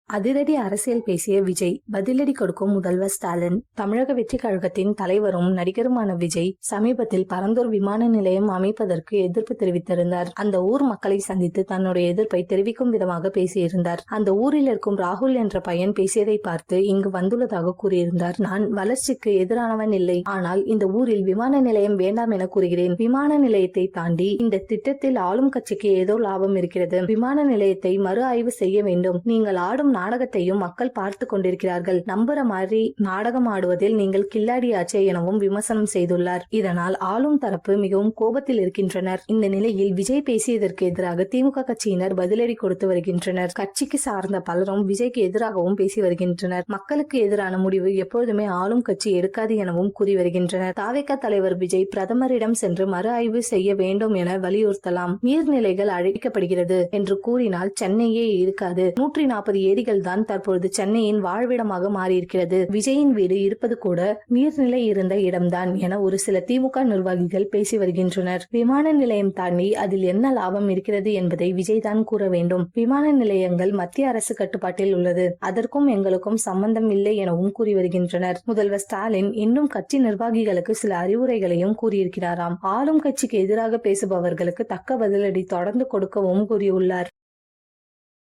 அதிரடி அரசியல் பேசிய விஜய் பதிலடி கொடுக்கும் முதல்வர் ஸ்டாலின். தமிழக வெற்றி கழகத்தின் தலைவரும் நடிகருமான விஜய் சமீபத்தில் பரந்தூர் விமான நிலையம் அமைப்பதற்கு எதிர்ப்பு தெரிவித்திருந்தார். அந்த ஊர் மக்களை சந்தித்து தன்னுடைய எதிர்ப்பை தெரிவிக்கும் விதமாக பேசியிருந்தார். அந்த ஊரில் இருக்கும் ராகுல் என்ற பையன் பேசியதை பார்த்து இங்கு வந்துள்ளதாக கூறியிருந்தார். நான் வளர்ச்சிக்கு எதிரானவன் இல்லை, ஆனால் இந்த ஊரில் விமான நிலையம் வேண்டாம் என கூறுகிறேன். விமான நிலையத்தை தாண்டி இந்த திட்டத்தில் ஆளும் கட்சிக்கு ஏதோ லாபம் இருக்கிறது. விமான நிலையத்தை மறு ஆய்வு செய்ய வேண்டும். நீங்கள் ஆடும் நாடகத்தையும் மக்கள் பார்த்து கொண்டிருக்கிறார்கள். நம்புற மாதிரி நாடகம் ஆடுவதில் நீங்கள் கில்லாடியாச்சே எனவும் விமர்சனம் செய்துள்ளார். இதனால் ஆளும் தரப்பு மிகவும் கோபத்தில் இருக்கின்றனர். இந்த நிலையில் விஜய் பேசியதற்கு எதிராக திமுக கட்சியினர் பதிலடி கொடுத்து வருகின்றனர். கட்சிக்கு சார்ந்த பலரும் விஜய்க்கு எதிராகவும் பேசி வருகின்றனர். மக்களுக்கு எதிரான முடிவு எப்பொழுதுமே ஆளும் கட்சி எடுக்காது எனவும் கூறி வருகின்றனர். தாவேகா தலைவர் விஜய் பிரதமரிடம் சென்று மறு ஆய்வு செய்ய வேண்டும் என வலியுறுத்தலாம். நீர்நிலைகள் அழிக்கப்படுகிறது என்று கூறினால் சென்னையே இருக்காது. 140 ஏரிகள் தான் தற்பொழுது சென்னையின் வாழ்விடமாக மாறியிருக்கிறது. விஜயின் வீடு இருப்பது கூட நீர்நிலை இருந்த இடம்தான் என ஒரு சில திமுக நிர்வாகிகள் பேசி வருகின்றனர். விமான நிலையம் தாண்டி அதில் என்ன லாபம் இருக்கிறது என்பதை விஜய் தான் கூற வேண்டும். விமான நிலையங்கள் மத்திய அரசு கட்டுப்பாட்டில் உள்ளது. அதற்கும் எங்களுக்கும் சம்பந்தம் இல்லை எனவும் கூறி வருகின்றனர். முதல்வர் ஸ்டாலின் இன்னும் கட்சி நிர்வாகிகளுக்கு சில அறிவுரைகளையும் கூறியிருக்கிறாராம். ஆளும் கட்சிக்கு எதிராக பேசுபவர்களுக்கு தக்க பதிலடி தொடர்ந்து கொடுக்கவும் கூறியுள்ளார்.